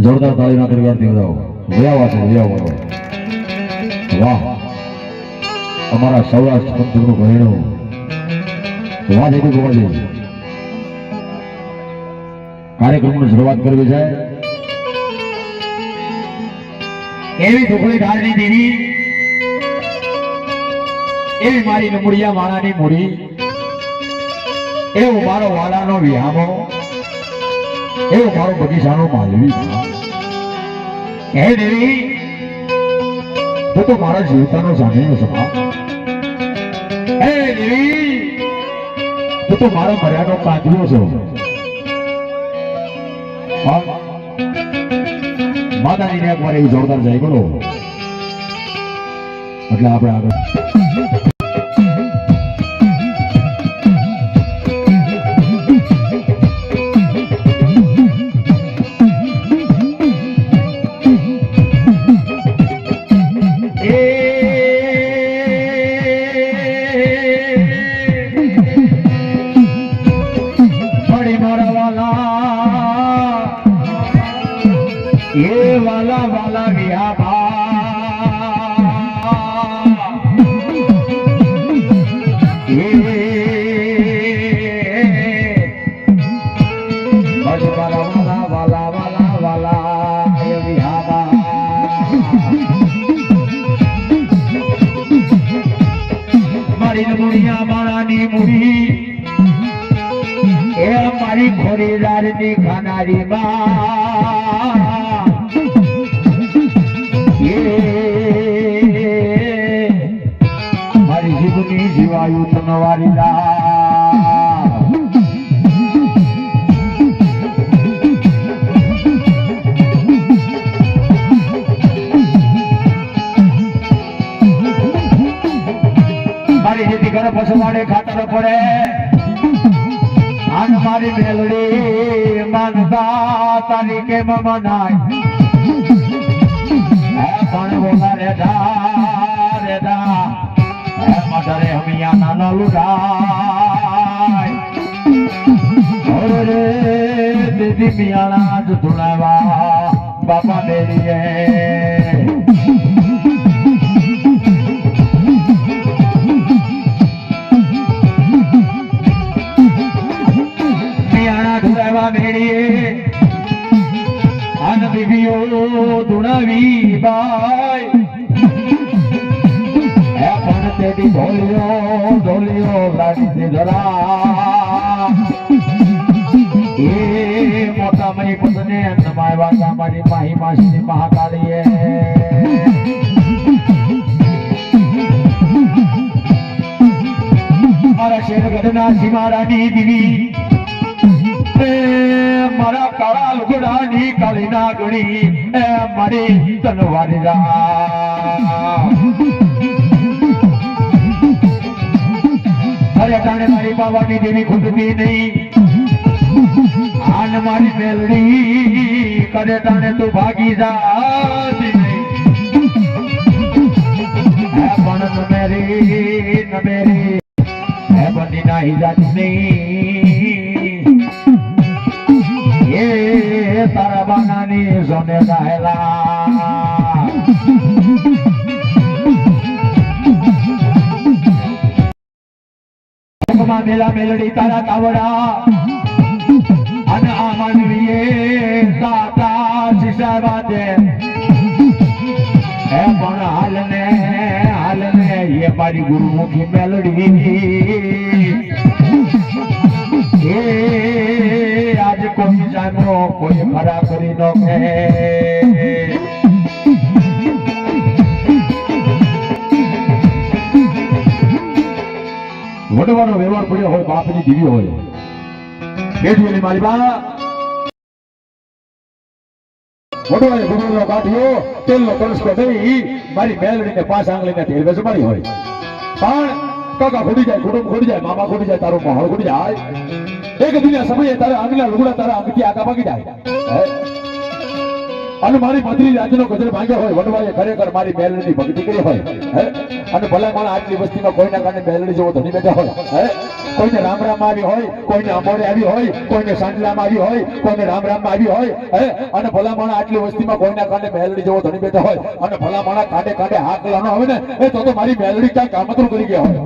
જોરદાર તાળીના ગણગણથી વધાવો. વ્યાવા છે વ્યાવા. વાહ અમારા સૌરાષ્ટ્ર પંથકનું ઘરેણું. વાહ જેટલું ગોવાજી કાર્યક્રમની શરૂઆત કરવી છે. એવી ઢોકળી ઢાળની દેવી, એવી મારી નમુડિયા માણાની મૂડી, એવો મારો વાલાનો વિહામો, એવો મારો બગીચાનો માલવી. હે દેવી તું તો મારા જીવતાનો જાણીનો સભા. હે દેવી તું તો મારો મર્યાદો કાઢ્યો છો. માતાજીને એક વાર એવી જોરદાર જાય બોલો એટલે આપણે આગળ વાલા વાલા વિહાબા બસ વાલા વાલા વાલા વાલા વિહાબા મારી નમુડિયા માણાની મૂડી, એ મારી ખોરીદારની ખાનારી માં, મારી જીવની જીવાયુ તનવારી મારી જેથી ઘરે પસવાડે ખાતર પડે આન મારી મેલડી માનતા તારી કેમ મનાય. પણ બોલા રેડા રેડા મધરે હમિયા નાનો લુડાય રે દીદી મિયાણા જ ધુણાવા બાપા મેરીએ. મિયાણા ધુણાવા મેરીએ આન બીબીઓ ધુણાવી બાય. હે પણ તેડી ઢોલિયો ઢોલિયો લાડી જરા એ મોટા મય પદને નમાય વાતા મારી માહી માસી મહાકાળીએ. મારા શેરગઢના સીમારાની દીવી, મારા કાળા લુગડાની કાળી નાગણી, એ મારી તલવારી અરે કાણે મારી બાવાની દેવી ખૂટતી નહીં. આન મારી મેલડી કરે તાણે તું ભાગી જાતી નહીં. હે પણ નમેરી નમેરી હે બની નાહી જાતી નહીં. એ તારા બાનાની સોને ગાહેલા મેલા મેલડી તારા તાવડા અને આ માનવીએ તાતા શિશાવા દે. હે પણ હાલને એ મારી ગુરુમુખી મેલડી એ આજ કોઈ જાનો કોઈ ખરા કરી નો કે. વડવાનો વ્યવહાર પડ્યો હોય બાપની દીવી હોય બેઠી મારી બા વડવાએ ગુરુનો કાઢ્યો તેલનો કળશકો દઈ મારી મેલડીને 5 આંગળીને તેલ વેચવાડી હોય. પણ કાકા ખોડી જાય, કુટુંબ ખોડી જાય, મામા ખોડી જાય, તારું માહોલ ખોડી જાય. એક દિના સમયે તારા આંગળા લુગડા તારા અંગથી આગા ભાગી જાય. અને મારી મધરી રાજનો ગજર ભાંગ્યો હોય. વડવાએ ખરેખર મારી મેલડીની ભક્તિ કરી હોય. અને ભલા માણસ આટલી વસ્તીમાં કોઈના કારણે મેલડી જેવો ધણી બેઠા હોય. કોઈને રામ રામ આવી હોય, કોઈને અમોરે આવી હોય, કોઈને સાંજલામાં આવી હોય, કોઈને રામ રામ આવી હોય, અને ભલામણ આટલી વસ્તીમાં કોઈના કાંડે મેલડી જેવો ધણી બેઠો હોય અને ભલામણ કાંડે કાંડે હાથ લાનો આવે ને તો મારી મેલડી ક્યાં કામતરું કરી ગયા હોય.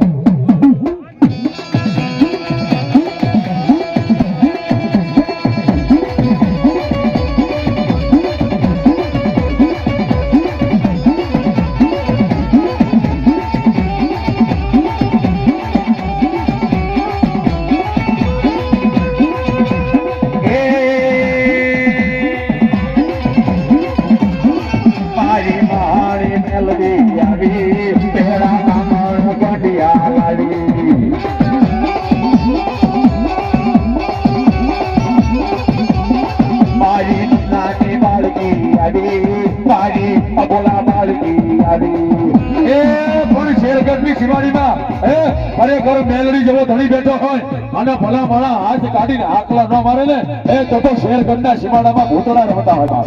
ખરેખર મેલડી જેવો ધણી બેઠો હોય અને ભલા ભલા હાથ કાઢીને આકલા ન મારે ને તો શેરગઢના સીમાડામાં ભૂતળા રમતા હતા.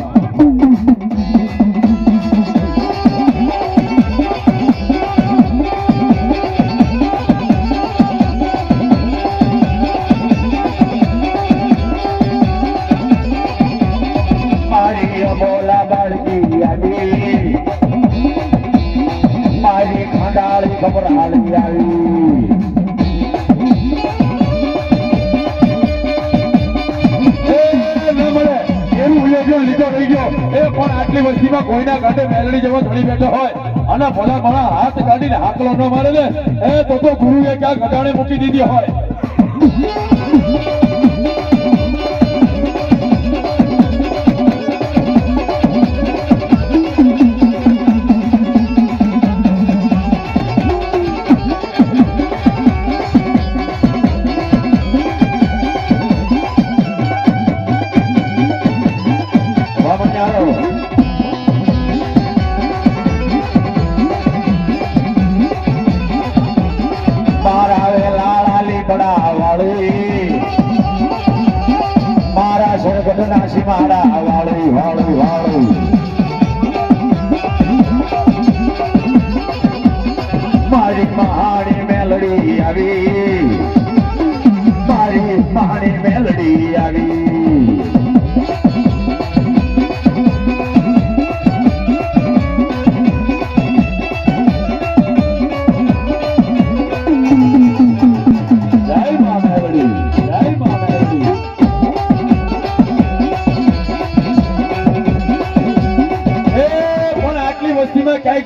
ખબર હાલી આવી લીધો રહી ગયો પણ આટલી વસ્તીમાં કોઈના કાંઠે મેલડી જેવો ધણી બેઠો હોય અને ભલા ભલા હાથ કાઢીને હાકલો ન મારે ને તો ગુરુએ ક્યાં ગઢાણે મૂકી દીધી હોય. મારા શેરગઢના સીમાડા વાળી વાળી વાળી મારી મહાણી મેલડી આવી, મારી મહાણી મેલડી આવી.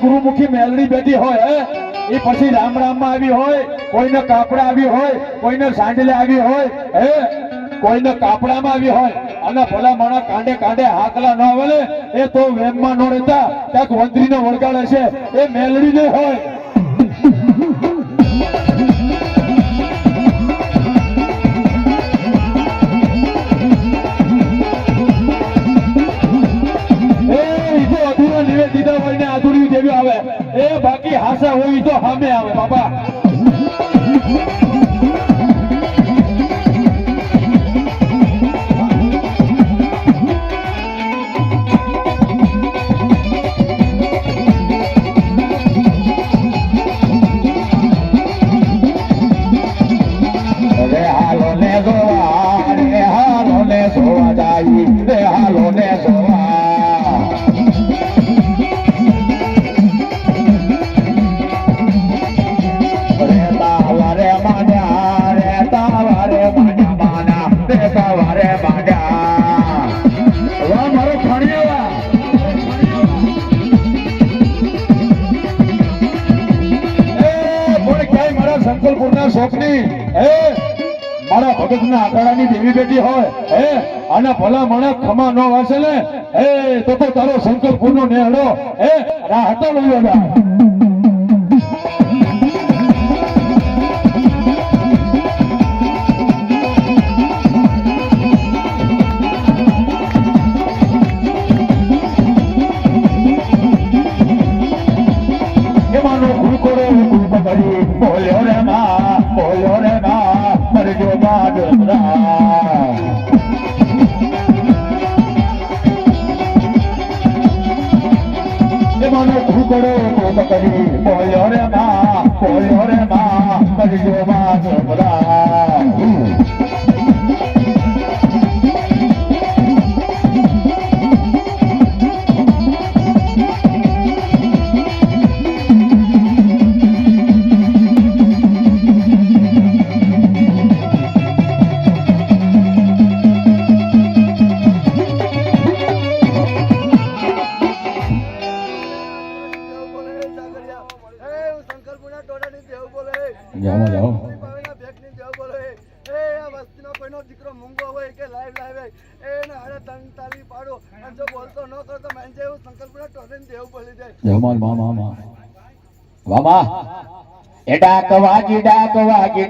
ગુરુમુખી મેલડી બેઠી હોય એ પછી રામ રામ માં આવી હોય, કોઈને કાપડા આવી હોય, કોઈને સાંજલે આવી હોય, કોઈને કાપડામાં આવી હોય અને ભલા માણા કાંડે કાંડે હાકલા ન આવે એ તો વેમમાં ન રહેતા ક્યાંક વંત્રીને વળગાડે છે એ મેલડી નહીં હોય. નિવેદિતા હોય ને આધુરી દેવી આવે બાકી હાસા હોય તો સામે આવે બાબા. રે હાલો ને જોવા, રે હાલો ને જોવા જાય, રે હાલો ને જોવા. મારા ભગતના આકાળાની દેવી બેટી હોય અને ભલા મને ખમા ન વાસે ને તો તારો શંકરપુર નો નેહડો રાહતો લઈ જા. બોલ્યો રે માં, બોલ્યો રે માં, મરજો બાદરા. એમાંનો પડો કોપ કરી બોલ્યો રે માં કરજો માં છોકરા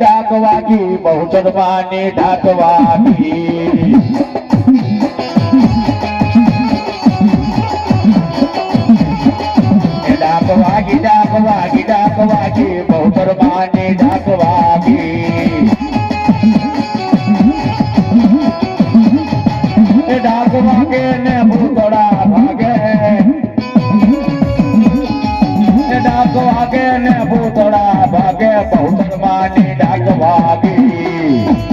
ડાક વાગી બહુચર માની ડાક વાગી ડાક વાગી બહુચર માની ડાક વાગી ડાક વાગે ને ભૂતડા ભાગે ડાક વાગે ને ભૂતડા ભાગે બહુચર માની ડાક વાગી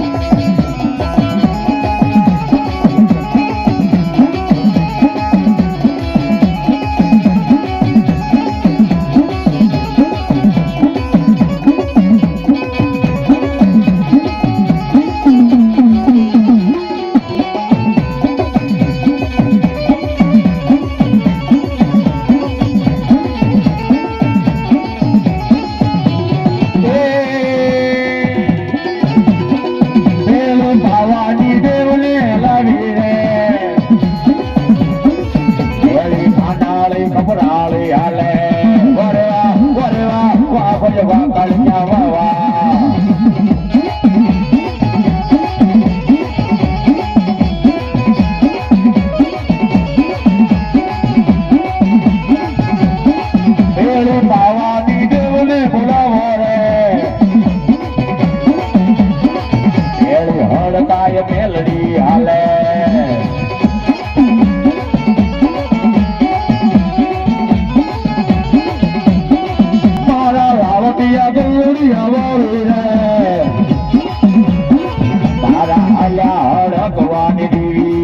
મેલડી હાલે મારા રાવટિયા ગોળી હવારી રે તારા આયા હડકવાની દેવી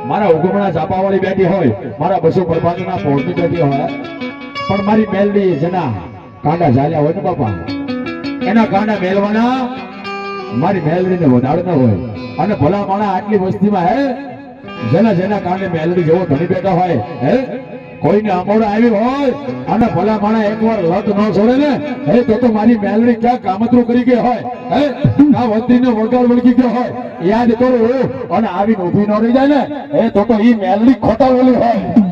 મારા ઉગમણા ઝાપા વાળી બેઠી હોય મારા બસો પરબાજુના પોળની બેઠી હોય પણ મારી મેલડી જેના કાંડા ઝાલ્યા હોય ને બાપા એના કાંડા મેલવાના મારી મેલડીને વધારે ન હોય અને ભલા માણા આટલી વસ્તીમાં હે જેના કાંડે મેલડી જેવો ધણી બેઠા હોય હે કોઈને આમોડા આવી હોય અને ભલા માણા એકવાર લત ન છોડે ને હે તો મારી મેલડી ક્યાં કામતરું કરી ગઈ હોય હે આ વસ્તીનો વળગાડ વળગી ગયો હોય યાદ કરો અને આવીને ઊભી ન રહી જાય ને હે તો ઈ મેલડી ખોટા બોલી હોય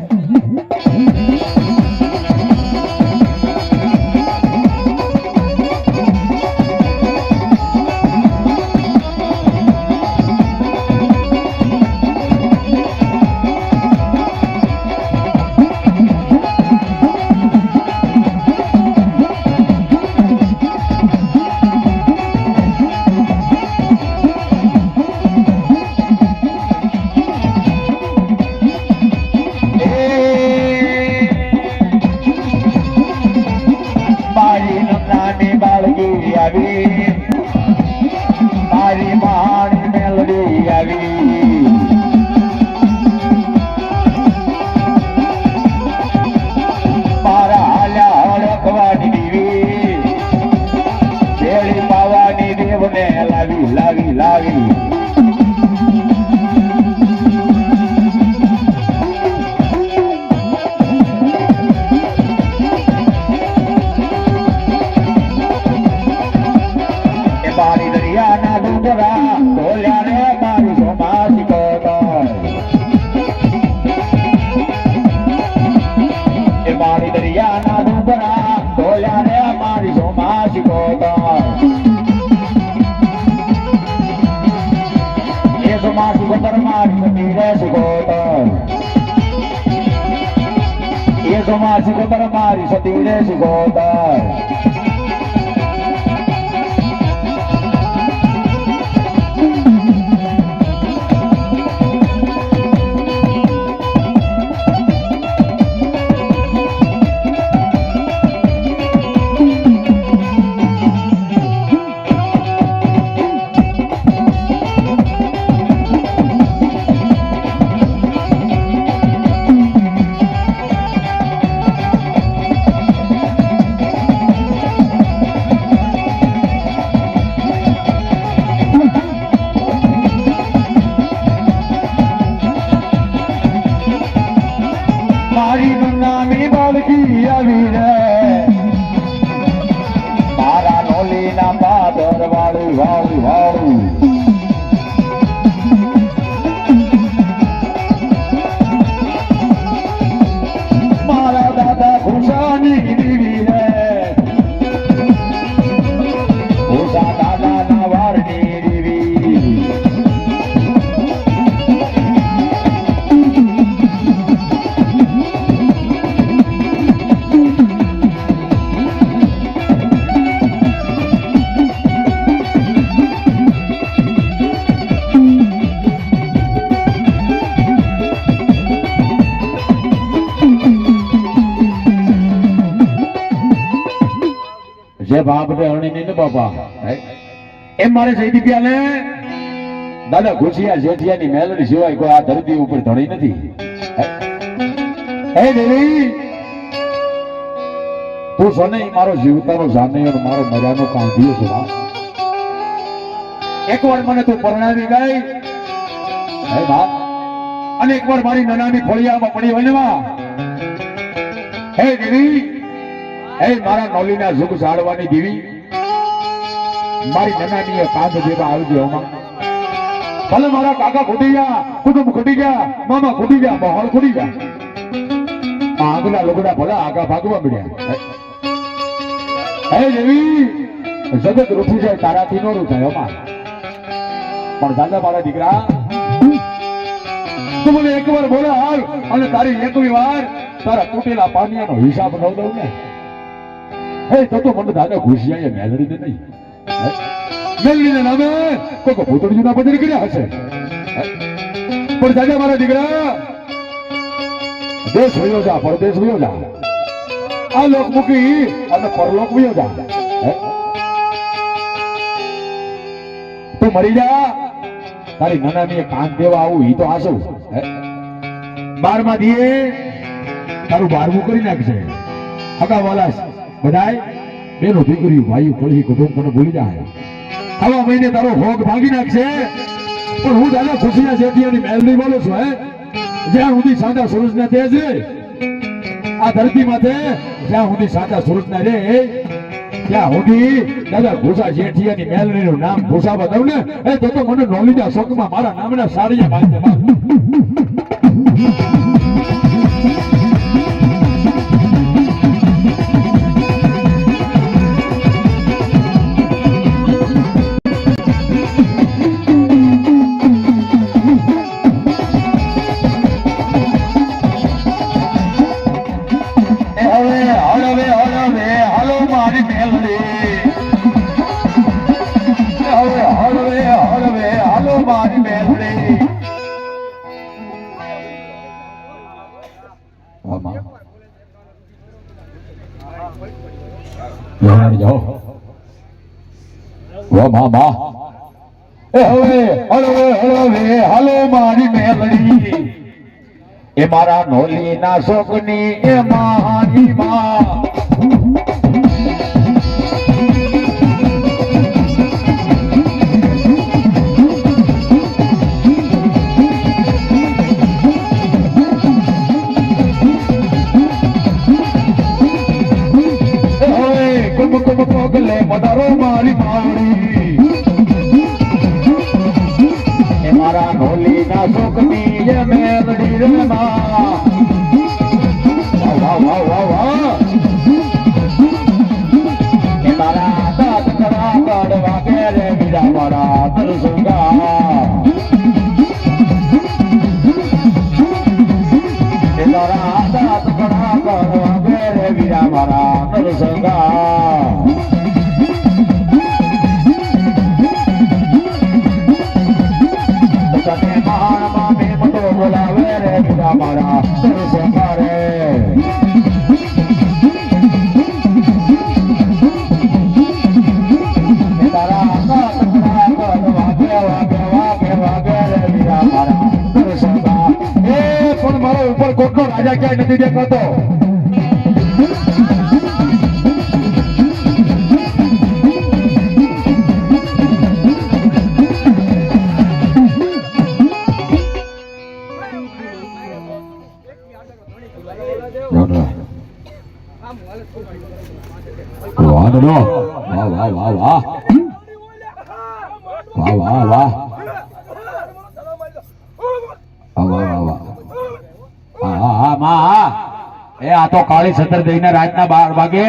આવી મારી મારી મેલડી આવી મારા હાલ્યા હડકવાની દેવી શેરી પાવાની દેવને લાવી લાવી લાવી મારી દરિયાના ડુંગરા ઢોલ્યા રે મારી સોમાસી કોતર એ મારી દરિયાના ડુંગરા ઢોલ્યા રે મારી સોમાસી કોતર એ સોમાસી કોતર મારી સતી રે કોતર એ સોમાસી કોતર મારી સતી રે કોતર મારી નામી બાળકી આવી રે મારા નોલી ના પાદર વાળું વાળું વાળું મારા દાદા ખુશાની દીવી રે ખુશા દાદા ના વારની દીવી જે બાપ ને હરણી નહીં ને બાપા એમ મારે જઈ દીધા ને દાદા ઘુસિયા જેઠિયાની મેલડી સિવાય કોઈ આ ધરતી ઉપર ધણી નથી હે દેવી તું સોને મારો જીવતાનો જાનૈયો મારો મજાનો કાંધીઓ છે એકવાર મને તું પરણાવી ગઈ હે બા અને એકવાર મારી નનાની ફળિયામાં પડી વનવા હે દેવી હે મારા નોલીના ઝુક ઝાડવાની દેવી મારી નનાની કાંધ જેવા આવજો હમણાં ભલે મારા કાકા ખૂટી ગયા કુટુંબ ખૂટી ગયા મામા ખૂટી ગયા માહોલ ખૂટી ગયા આગલા લોકોના ભલા આગા ભાગવા મળ્યા હે દેવી જગત રૂઠી જાય તારાથી નો રૂઠાય હમણાં પણ દાદા મારા દીકરા તું મને એકવાર બોલે હાલ અને તારી એકવી વાર તારા તૂટેલા પાનિયાનો હિસાબ ન દઉં ને હે તો મને દાદા ઘુસિયા મેલડી ને નહીં મેલડી ના નામે કોઈ ભૂતળીઓ ના બદલી કર્યા હશે પણ દાદા મારા દીકરા દેશ વયો જા પરદેશ વયો જા આ લોક મૂકી અને પરલોક વયો જા તું મરી જા તારી નાનાની કાન દેવા આવું ઈ તો આસુ 12મા દીએ તારું 12મું કરી નાખશે હકા વાલાસ બધાય બેનો દીકરી ભાઈ પડી કુટુંબ તને ભૂલી જાય આવા મહિને તારો ભોગ ભાગી નાખશે પણ હું દાદા ખુશીના શેઠિયાની મેલડી બોલું છું જ્યાં સુધી સાદા સૂરજના તેજ આ ધરતી માથે જ્યાં સુધી સાદા સૂરજના રે ત્યાં સુધી દાદા ઘુસા શેઠિયાની મેલડીનું નામ ઘુસા બતાવું ને તો મને નોલીના શોકમાં મારા નામના સાડિયા બાંધે જાઓ વાહ મામા એ હવે હાલો મારી મેલડી એ મારા નોલી ના શોકની એ માની માં પગલે પધારો મારી માવડી એ મારા નોલી ના શોકની એ મેલડી રે માં વાહ વાહ વાહ વાહ એ મારા દાંત કરા કાઢવા કે રે મીરા મારા તરસંગા એ મારા દાંત કરા કાઢવા કે રે મીરા મારા તરસંગા બોલાવે રે બીજા મારા સરસંગારે તારા કાટડા કર વાગે વાગે વાગે વાગે રે બીજા મારા સરસંગા એ પણ મારો ઉપર કોટનો રાજા ક્યાંય નથી દેખાતો વાહ વાહ વાહ વાહ વાહ વાહ વાહ વાહ એ આ તો કાળી સતર દઈને રાતના 12 વાગે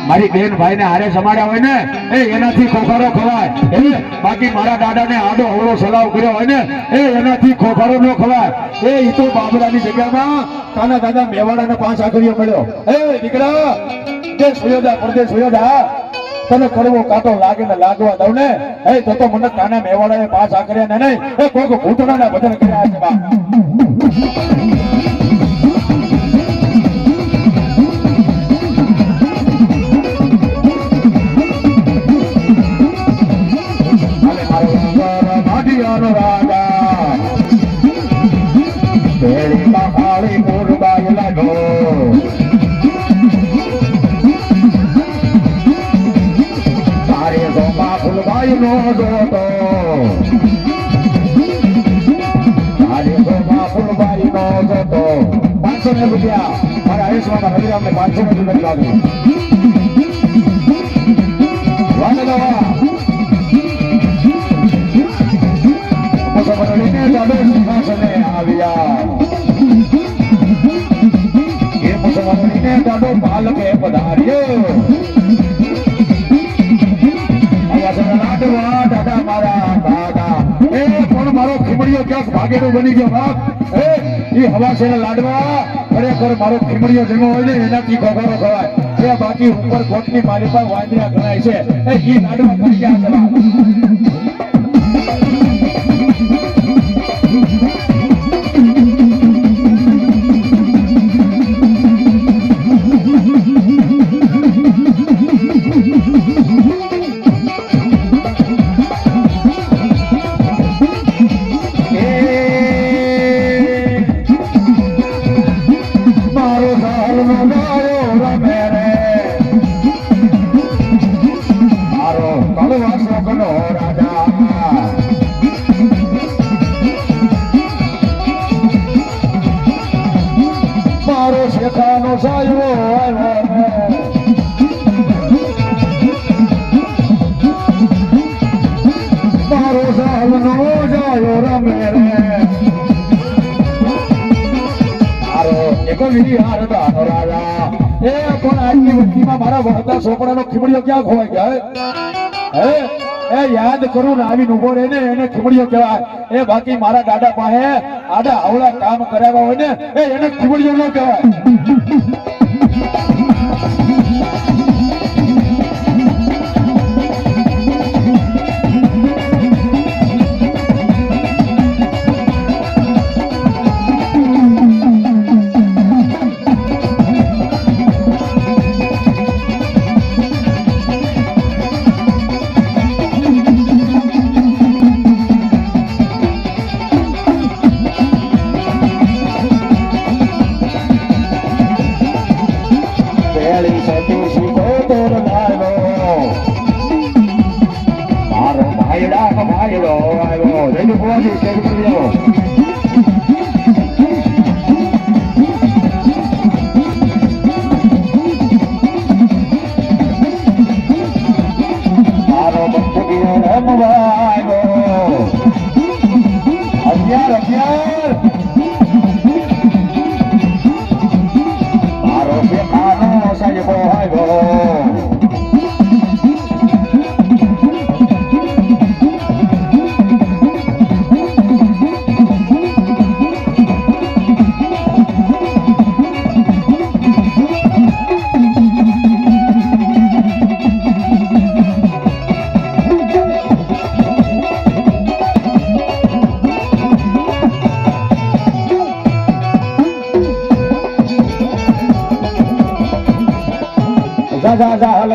મારી બેન ભાઈ ને હારે સમાડ્યા હોય ને એ એનાથી ખોખારો ખવાય એ બાકી મારા દાદા ને આડો અવળો સલાવ કર્યો હોય ને એ એનાથી ખોખારો ન ખવાય એ તો બાબરાની જગ્યામાં કાના દાદા મેવાડા ને 5 આકરીઓ મળ્યો એ દીકરા જે સુયોદા પરદેશ સુયોદા તને કડવો કાંટો લાગે ને લાગવા દઉં ને એ તો મને કાના મેવાડા એ 5 આકર્યા ને નહીં એ કોઈક ભૂતડા ના ભજન કર્યા છે બા ફૂલભાઈ નો જોતો ફૂલભાઈ નો જોતો 500 રૂપિયા મારા હરીશમાં રવિરામ ને 500 રૂપિયા લાગ્યું આવ્યા એ મુસલમાનીને દાડો પાલકે પધાર્યો દાદા મારા દાદા એ પણ મારો ખીમડીયો ક્યાંક ભાગેડો બની ગયો બાપ એ હવા છે લાડવા ખરેખર મારો ખીમડીયો જન્મ હોય ને એનાથી ખોખારો ખવાય એ બાકી ઉપર કોટની મારી પાસે વાંદરા ગણાય છે એ લાડવા કરી ગયા છે બાપ શેખાનો સાયો મારો સાલનો જાયો રમે રે મારો એક વિહાર દાનો રાજા એ પણ આજની વસ્તીમાં મારા વળતા છોકરાનો ખીમડીયો ક્યાં ખોવાઈ ગયા એ યાદ કરું ને આવીને ઉભો રહે ને એને ખીમડીયો કહેવાય એ બાકી મારા દાદા પાસે આડા આવડા કામ કરાવ્યા હોય ને એને ખીમડીયો ન કહેવાય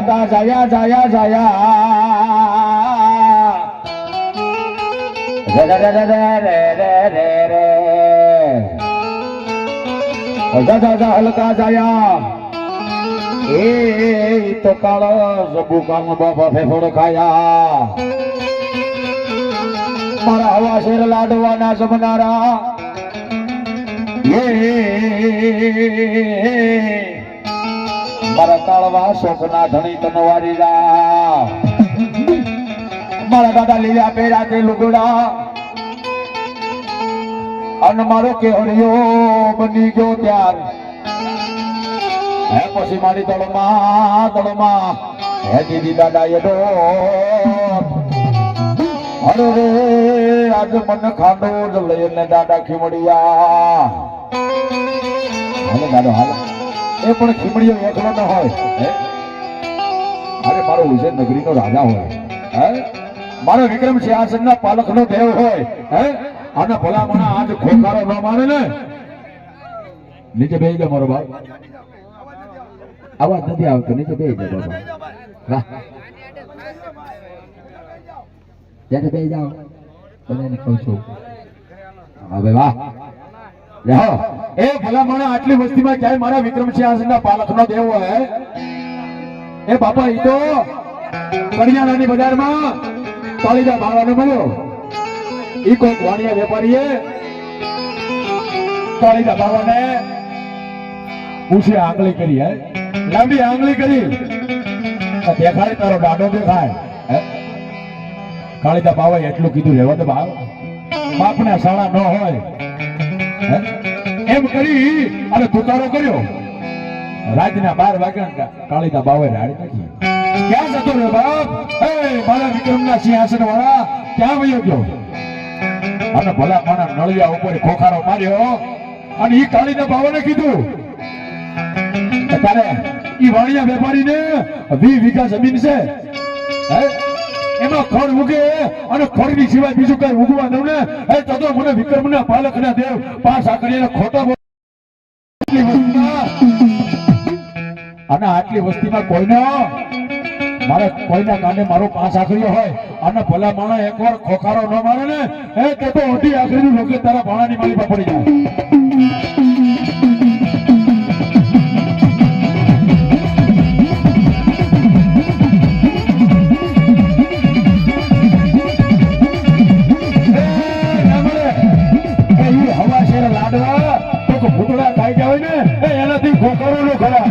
હલકા જાયા જાયા જાયા રે રે રે રે રે રે રે જા હલકા જાયા એ તો કાળા જબુ કામ બાબા ફેફોડ ખાયા મારા હવા શેર લાડવાના જમનારા મારા કાળવા શોકના ધણી તનવારી રા મારા દાદા લીલા પેરા તે લુગડા અને મારો કેવડિયો બની ગયો ત્યાર હે પછી મારી દળમાં હે દીદી દાદા એડો અરે રે આજ મન ખાંડો જ લઈને દાદા ખીમડિયા હાલો દાદો હાલો એ પણ ખીમડીઓ એકલો ન હોય હે અરે મારો ઉજ્જૈન નગરીનો રાજા હોય હે મારો વિક્રમ સિંહાસનના પાલકનો દેવ હોય હે અને ભલામણા આજ ખોખારો ન માને ને નીચે બેસી જા મારો બાપ અવાજ નથી આવતો નીચે બેસી જા બાબા વાહ ત્યાં બેસી જાઓ બધાને કહું છું હવે વાહ જાઓ એ ભલામણા આટલી વસ્તીમાં ક્યાંય મારા વિક્રમ સિંહાસનના પાલકનો દેવ હોય એ બાપા ઈ તો કડિયાણાની બજારમાં તાળીદા બાવાનો મળ્યો ઈ કોઈ વાણિયા વેપારીએ તાળીદા બાવાને પૂછે આંગળી કરી હે લાંબી આંગળી કરી દેખાય તારો દાડો દેખાય કાળીદા બાવાએ એટલું કીધું રહેવા દે બાપ બાપના શાળા ન હોય એમ કરી અને તુકારો કર્યો રાતના 12 વાગ્યા કાળીદા બાવાએ રાડી નાખી ક્યાં જતો રહ્યો બાપ મારા વિક્રમના સિંહાસન વાળા ક્યાં વયો ગયો અને ભલા માણા નળિયા ઉપર ખોખારો માર્યો અને ઈ કાળીદા બાવાને કીધું તારે ઈ વાણિયા વેપારીને 20 વીઘા જમીન છે હે એમાં ખડ ઉગે અને ખડની સિવાય બીજું કઈ ઉગવા દઉં ને હે તો મને વિક્રમના પાલકના દેવ પાસ આકરીને ખોટા અને આટલી વસ્તીમાં કોઈનો મારે કોઈના કાને મારો પાસ આકર્યો હોય અને ભલા માણસ એકવાર ખોખારો ન મારે ને હે તો ઓઢી આકરીનું લોકો તારા ભાણાની માલીમાં પડી જાય ભૂતળા ખાઈ ગયા હોય ને એનાથી ખોખરો નો ખરા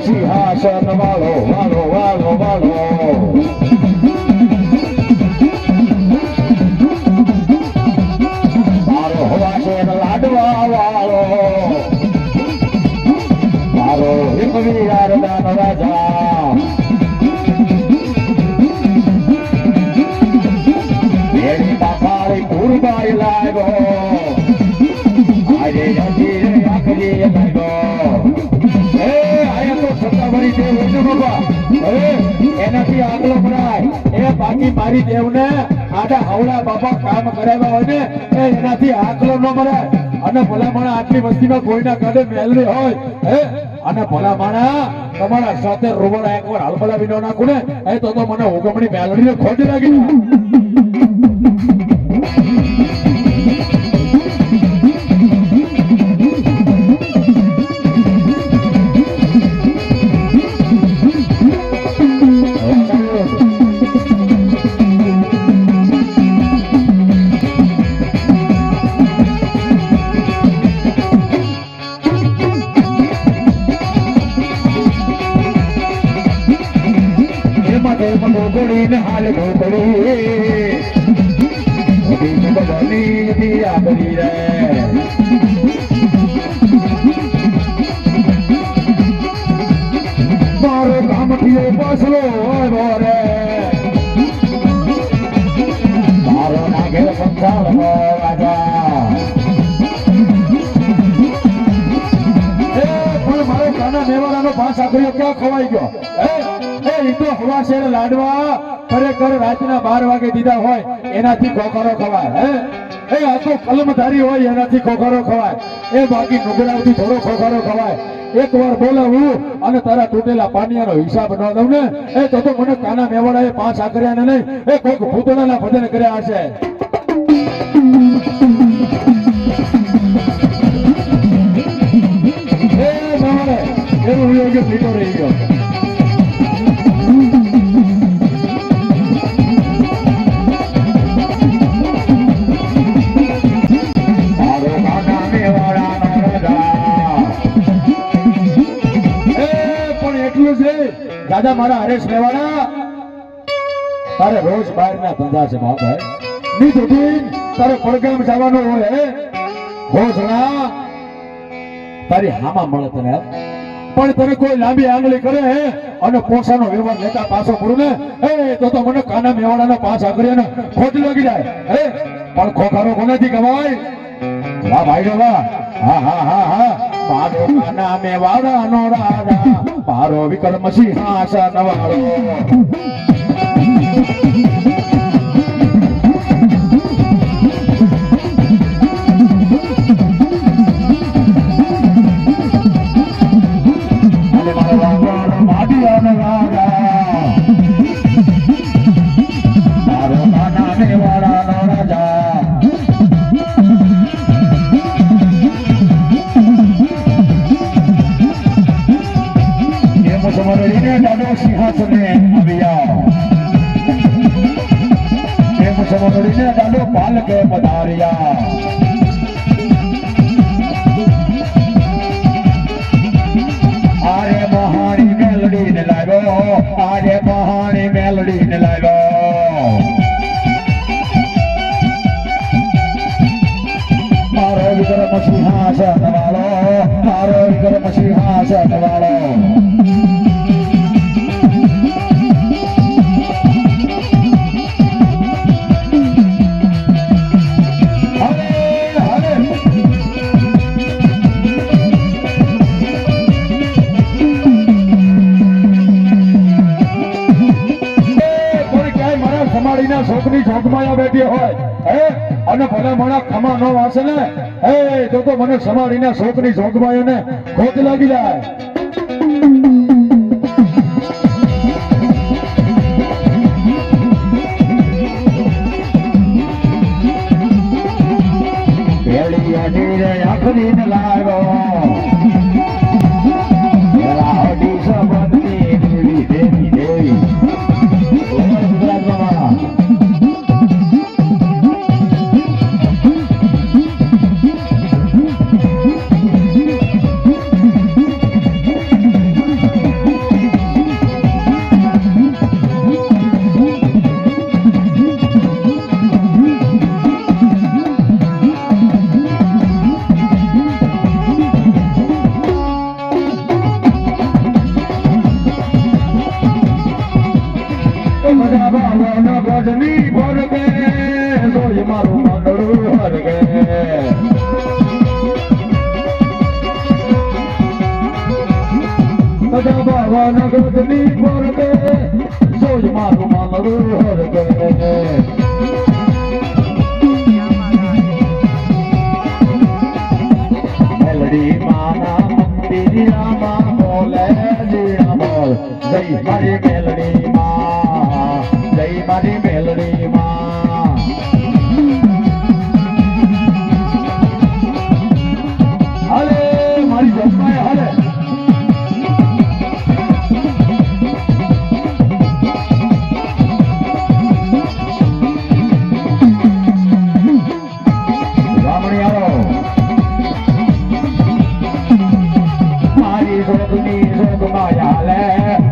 સિંહાસન વાળો વાળો વાળો વાળો મારો હવા છે લાડવા વાળો મારો હિમવી રાજા રાજા એની બાપાળી કુરબાઈ લાગ્યો આજે હજી આખરી લાગ્યો એનાથી આગલો ભરાય એ બાકી મારી દેવને આડા હવળા બાપા કામ કરાવ્યા હોય ને એનાથી આગલો ન ભરાય અને ભલામણા આટલી વસ્તીમાં કોઈના કાઢે મેલરી હોય અને ભલામણા તમારા સાથે રૂબડા એકવાર હલબલા વિનો નાખું ને તો મને હુકમણી મેલડી ખોટ લાગી ગોગડી હાલ ગોગડી બની દિયા બની રે મારો કામ ભાઈઓ પાછલો રે મારો નાગે સંસાર રાજા પણ મારો કાના મેવાડાનો પાંચ આખરીઓ ક્યાં ખવાઈ ગયો એ તો હવા શેર લાડવા ખરેખર રાતના 12 વાગે દીધા હોય એનાથી ખોખરો ખવાય એ આ તો કલમધારી હોય એનાથી ખોખરો ખવાય એ બાકી નુગડાવથી થોડો ખોખરો ખવાય એકવાર બોલાવું અને તારા તૂટેલા પાનિયાનો હિસાબ ન દઉં ને એ તો મને કાના મેવાડાએ પાંચ આખર્યા ને નહીં એ કોઈક ભૂતળાના ભજન કર્યા હશે એ મારે એનો યોગ્ય લીટો રહી ગયો દાદા મારા હરેશ મેવાડા તારે રોજ બહારના ધંધા છે બાપ ની દુધીન તારે પડગામ જવાનો હોય હોસણા તારી હામાં મળે તને પણ તને કોઈ લાંબી આંગળી કરે અને પોસાનો વ્યવહાર લેતા પાછો પડું ને તો મને કાના મેવાડાનો પાંચ આંગળીને ખોટ લાગી જાય પણ ખોખારો કોનાથી કમાય વાહ ભાઈ વાહ હા હા હા હા મારો કાના મેવાડાનો રાજા મારો વિક્રમ સિંહાસન વાળો અને મારો વાગવાનો માટીનો રાજા મારો કાના મેવાડાનો રાજા સમરડીને દાદો સિંહાસને આવ્યા એમ સમરડીને દાદો પાલકે પધાર્યા આરે મહાણી મેલડીને લાવ્યો આરે મહાણી મેલડીને લાવ્યો મારો વિક્રમ સિંહાસન વાળો મારો વિક્રમ સિંહાસન વાળો છોકરી ચોકમાં બેઠી હોય અને ભલે મને ખમા ન વાસે ને તો મને સમાડીને છોકરી ચોકમાં ને ખોટ લાગી જાય આખરી ને લાવ્યો દેવી દેવી દેવી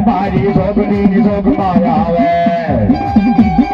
મારી જોગની જોગ માયા આવે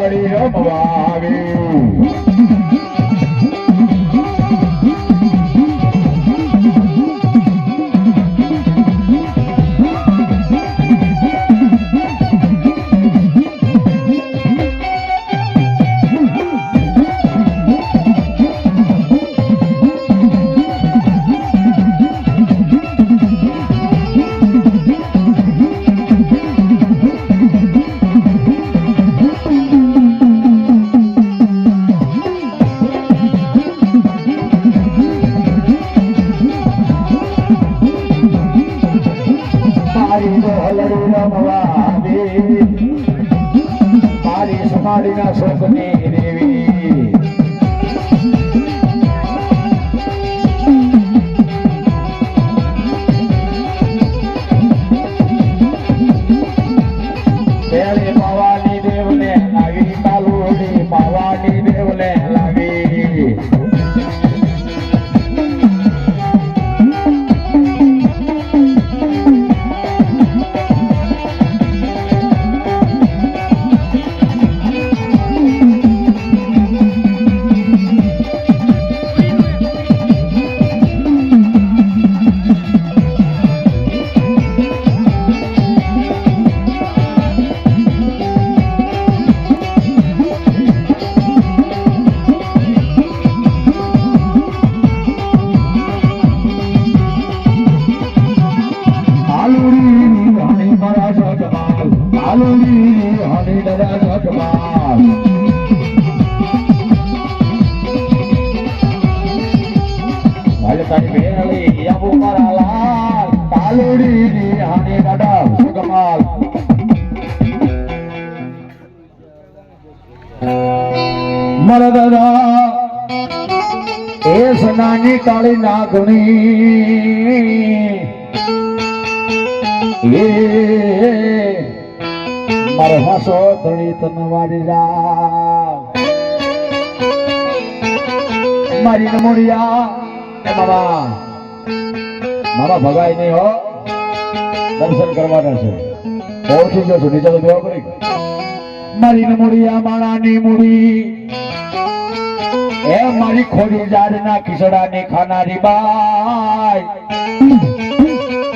હલડી રમવા આવ્યું મારી સમાડીના શોકની દેવી પેલી પાવાની દેવને લાગી કાલુડી પાવાની દેવને લાગી મારા દાદા એ સનાની કાળી નાગણી એ મારો હાસો ધણી તને વારી જા મારી નમોડિયા એ મામા ભગાઈ નહીં હો દર્શન કરવાના છે ઓળખી ગયો છું નીચે તો દેવા પડી મારી નમોડિયા માણાની મૂડી એ મારી ખોડી ઝાડના ખીસડાની ખાનારી બાઈ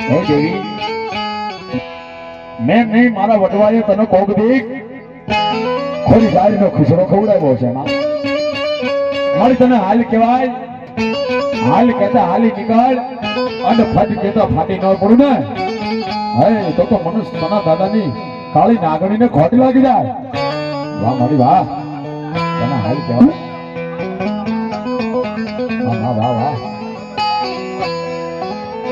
હે દેવી મેં નહીં મારા વટવાએ તને કોક દીક ખોડી ઝાડનો ખીસડો ખવડાવ્યો છે મારી તને હાલ કહેવાય હાલ કહેતા હાલી નીકળ અને ફટ કહેતા ફાટી ન પડું ને હે તો મનુષ્ય મના દાદાની કાળી નાગણીને ખોટી લાગી જાય વાહ મારી વાહ તને હાલ કહેવાય વાહ વાહ વાહ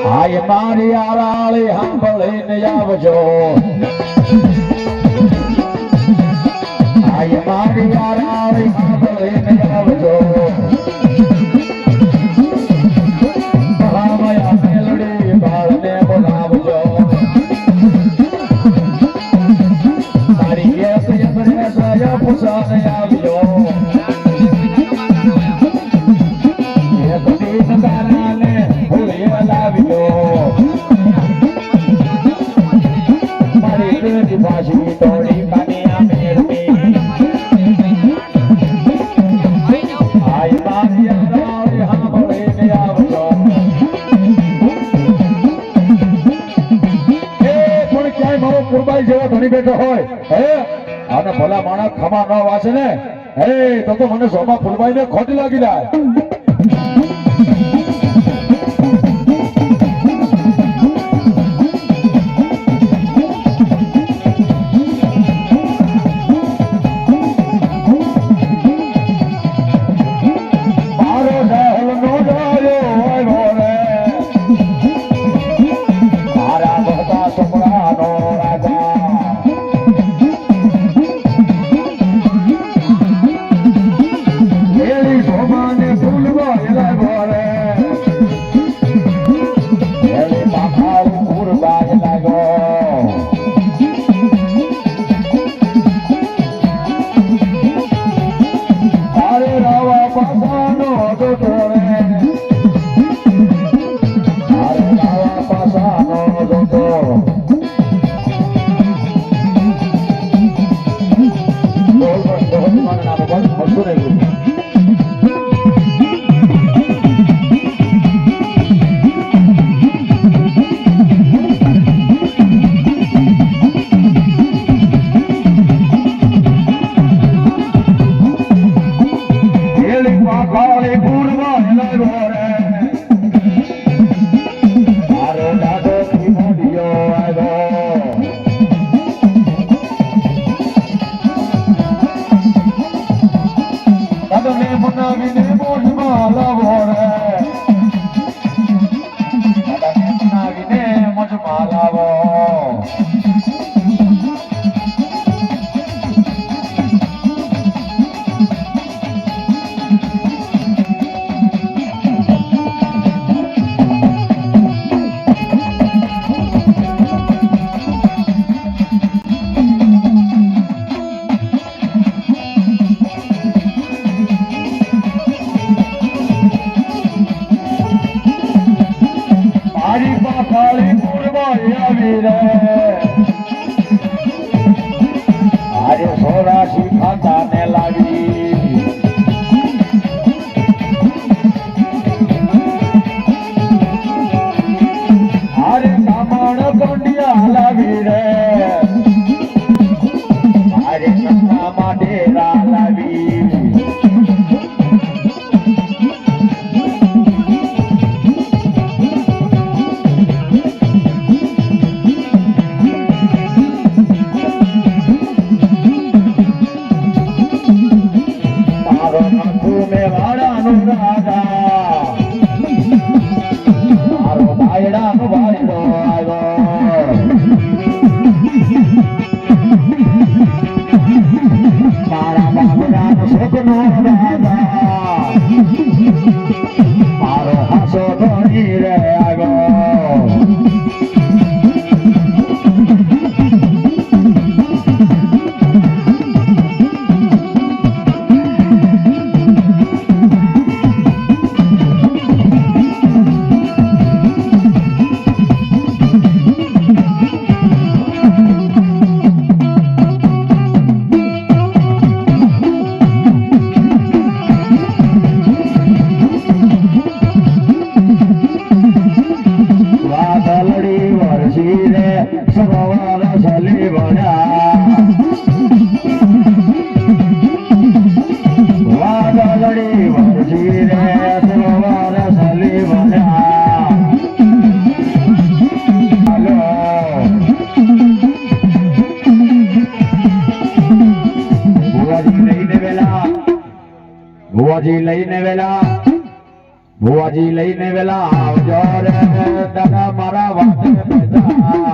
હાય મારી આરાળી સાંભળીને આવજો હાય મારી આરાળી સાંભળીને આવજો ભલામયા મેલડી બાળને બોલાવજો તારી એક યમરેસાયા પૂછાને આવજો બેઠો હોય હે અને ભલા માણસ ખમા ન વાસે ને હે તો મને સોમા ફૂલભાઈ ને ખોટી લાગી જાય Bye. તમારા નામ પર હસું રહેલું આજે સોરાશી ખાતા ને લાવી આજે કામણ કંડિયા લાવી રે આજે સસ્તા માટે લાવી મારો હાસો ધોની રે આગો ભુવાજી લઈને વેલા આવજો રે દાદા મારા વાતે બેઠા